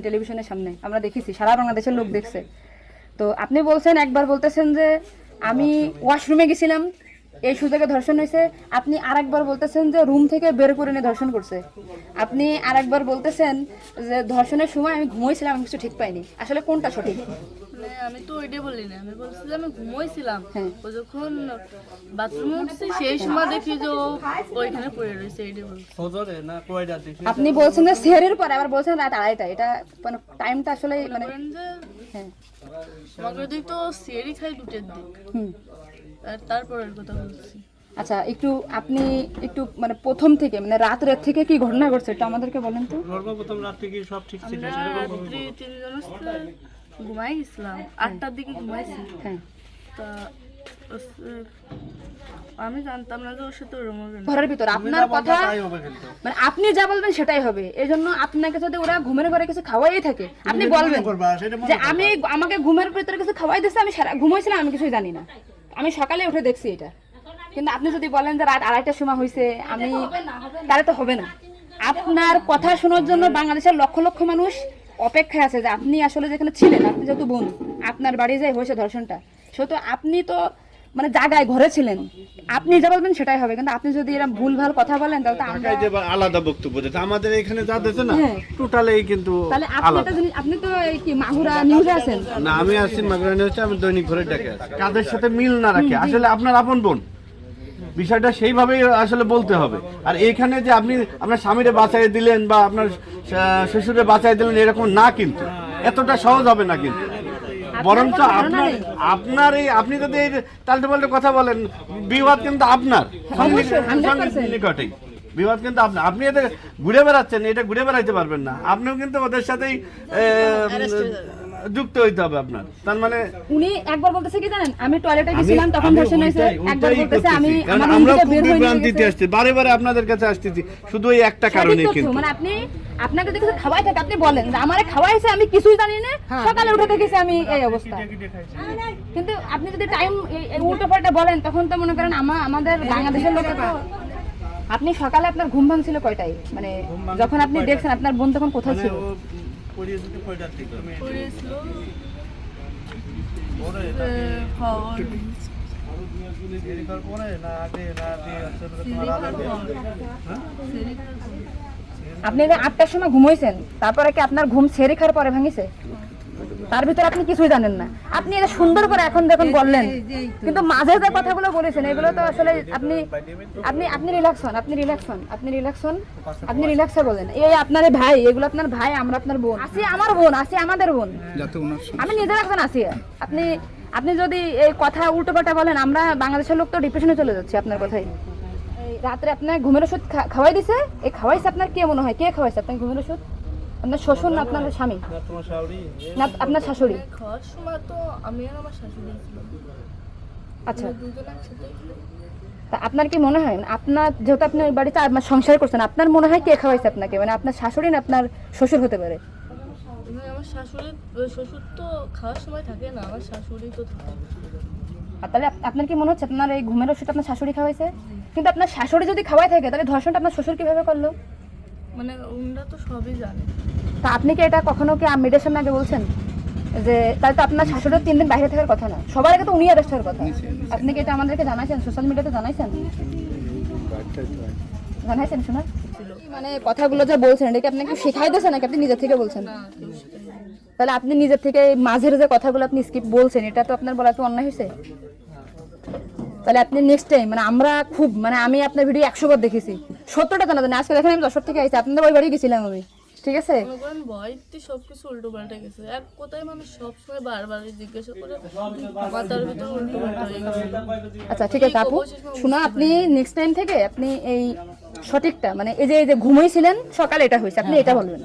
টেলিভিশনের সামনে আমরা দেখেছি, সারা বাংলাদেশের লোক দেখছে। তো আপনি বলছেন, একবার বলতেছেন যে আমি ওয়াশরুমে গেছিলাম এই সুযোগে ধর্ষণ হয়েছে, আপনি আরেকবার বলতেছেন যে রুম থেকে বের করে নিয়ে ধর্ষণ করছে, আপনি আরেকবার বলতেছেন যে ধর্ষণের সময় আমি ঘুমোইছিলাম, আমি কিছু ঠিক পাইনি। আসলে কোনটা সঠিক? আমি তো ওইটাই বলি না, আমি বলছিলাম আমি ঘুমোইছিলাম, ও যখন বাথরুমে উঠছি সেই সময় দেখি যে ওইখানে পড়ে রয়েছে, এইটাই বলছি। আপনি বলছেন যে সেহরির পরে, আবার বলছেন রাত 2:30টা, এটা মানে টাইমটা আসলে মানে হ্যাঁ আমাকে দিক তো সিয়ারি খাই 2টের দিক, আর তারপরের কথা বলছি। আচ্ছা, একটু আপনি একটু মানে প্রথম থেকে মানে রাতের থেকে কি ঘটনা ঘটছে এটা আমাদেরকে বলেন তো। সর্বপ্রথম রাত থেকে সব ঠিক ছিল, রাত্রি 3 জন ঘুমাই গেছিলাম, 8টার দিকে ঘুমাইছি। হ্যাঁ, তা আমি জানতাম না যে ওর সাথে ওরকম হবে। ঘরের ভিতর আপনার কথা মানে আপনি যা বলবেন সেটাই হবে। এই জন্য আপনাকে যদি ওরা ঘুমের ঘরে কিছু খাওয়াই থাকে, আপনি বলবেন যে আমাকে ঘুমের ভিতরে কিছু খাওয়াই দিচ্ছে, আমি সারা ঘুমাইছিলাম, আমি কিছুই জানি না, আমি সকালে উঠে দেখছি এটা। কিন্তু আপনি যদি বলেন যে রাত 2:30টার সময় হয়েছে, আমি তাহলে তো হবে না। আপনার কথা শোনার জন্য বাংলাদেশের লক্ষ লক্ষ মানুষ অপেক্ষায় আছে যে আপনি আসলে যেখানে ছিলেন, আপনি যেহেতু বোন, আপনার বাড়ি যাই হয়েছে ধর্ষণটা, সেহেতু আপনি তো মানে জায়গায় ঘরে ছিলেন, আপনি যা বলবেন সেটাই হবে। কিন্তু আপনি যদি এরকম ভুলভাল কথা বলেন তাহলে তো আমরা আলাদা বক্তব্য দিতে, আমাদের এখানে যা দিতে না টোটালি কিন্তু তাহলে আপনি তো এই কি মাগুরা নিউজে আছেন না, আমি আছি মাগুরা নিউজে, আমি দৈনিক ঘরের ডাকে আছি। কাদের সাথে মিল না রাখে, আসলে আপনার আপন বোন, বিষয়টা সেইভাবেই আসলে বলতে হবে। আর এইখানে যে আপনি আপনার স্বামীরে বাঁচাই দিলেন বা আপনার শ্বশুরে বাঁচাই দিলেন এরকম না, কিন্তু এতটা সহজ হবে না। কিন্তু বরঞ্চ আপনার এই আপনি যদি তাল্টে পাল্টে কথা বলেন, বিবাদ কিন্তু আপনার নিকটেই, বিবাদ কিন্তু আপনার। আপনি এদের ঘুরে বেড়াচ্ছেন, এটা ঘুরে বেড়াইতে পারবেন না, আপনিও কিন্তু ওদের সাথেই যুক্ত হইতে হবে আপনার। তার মানে উনি একবার বলতেছে কি জানেন, আমি টয়লেটে গেছিলাম তখন ধর্ষণ হয়েছে, একবার বলতেছে আমি আমার আমরা রুম থেকে খুব বের হয়ে বিভ্রান্তিতে আসছি, বারে বারে আপনাদের কাছে আসতেছি শুধু এই একটা কারণে। কিন্তু মানে আপনাকে যদি কিছু খাওয়াই থাকে, আপনি বলেন যে আমারে খাওয়াইছে, আমি কিছুই জানি না, সকালে উঠে দেখেছি আমি এই অবস্থা। কিন্তু আপনি যদি টাইম উল্টো পাল্টা বলেন, তখন তো মনে করেন আমাদের বাংলাদেশের লোকে তো আপনি সকালে আপনার ঘুম ভাঙছিল কয়টায়, মানে যখন আপনি দেখছেন আপনার বোন তখন কোথায় ছিল? আপনি 8টার সময় ঘুমাইছেন, তারপরে কি আপনার ঘুম সেরে খাওয়ার পরে ভাঙিছে? তার ভিতরে আপনি কিছুই জানেন না। আপনি এটা সুন্দর করে এখন দেখুন বললেন, কিন্তু মাঝে যে কথাগুলো বলেছেন এগুলো তো আসলে আপনি রিল্যাক্স হন, আপনি রিল্যাক্সে বলেন। এই আপনার ভাই, এগুলো আপনার ভাই, আমরা আপনার বোন, আসি আমার বোন, আসি আমাদের বোন, আমি নিজের একজন আসি। আপনি যদি এই কথা উল্টো পাল্টা বলেন, আমরা বাংলাদেশের লোক তো ডিপ্রেশনে চলে যাচ্ছে আপনার কথাই। রাত্রে আপনার ঘুমের ওষুধ খাওয়াই দিছে, এই খাওয়াইছে আপনার কে মনে হয়, কে খাওয়াইছে আপনার ঘুমের ওষুধ? আপনার শ্বশুর না আপনার স্বামী না আপনার শাশুড়ি? খাওয়ার সময় তো আমি আর আমার শাশুড়ি ছিলাম। আচ্ছা, দুজন একসাথে। তা আপনার কি মনে হয়, আপনার যেহেতু আপনি ওই বাড়িতে সংসার করছেন, আপনার মনে হয় কে খাওয়াইছে আপনাকে, মানে আপনার শাশুড়ি না আপনার শ্বশুর হতে পারে? আমার শ্বশুর তো খাওয়ার সময় থাকে না, আমার শাশুড়ি তো থাকে। আর তাহলে আপনার কি মনে হচ্ছে আপনার এই ঘুমের ওষুধ আপনার শাশুড়ি খাওয়াইছে? কিন্তু আপনার শাশুড়ি যদি খাওয়াই থাকে, তাহলে ধর্ষণটা আপনার শ্বশুর কিভাবে করলো? মানে ওনারা তো সবই জানে। তা আপনি কি এটা কখনো কি মিডিয়ার সামনে আগে বলছেন যে তাহলে তো আপনার শাশুড়ির 3 দিন বাইরে থাকার কথা না, সবার আগে তো উনি অ্যারেস্ট হওয়ার কথা? আপনি কি এটা আমাদেরকে জানাইছেন, সোশ্যাল মিডিয়াতে জানাইছেন শোনা? মানে কথাগুলো যা বলছেন এটা কি আপনাকে শেখাই দিয়েছে নাকি আপনি নিজে থেকে বলছেন? তাহলে আপনি নিজের থেকে মাঝের যে কথাগুলো আপনি স্কিপ বলছেন, এটা তো আপনার বলা তো অন্যায় হয়েছে। তাহলে আপনি নেক্সট টাইম মানে আমরা খুব মানে আমি আপনার ভিডিও 100 বার দেখেছি, 70টা জানা জানি, আজকে দেখেন আমি 10 থেকে আইছি, আপনাদের ওই বাড়ি গেছিলাম আমি, ঠিক আছে? ভয়তে সবকিছু উল্টো পাল্টে গেছে, এক কথায় মানুষ সবসময় বারবার জিজ্ঞাসা করে, মাথার ভিতরে উল্টো পাল্টা হয়ে গেছে। আচ্ছা ঠিক আছে আপু, শোনা, আপনি নেক্সট টাইম থেকে আপনি এই সঠিকটা মানে এই যে ঘুমাইছিলেন সকালে এটা হয়েছে, আপনি এটা বলবেন।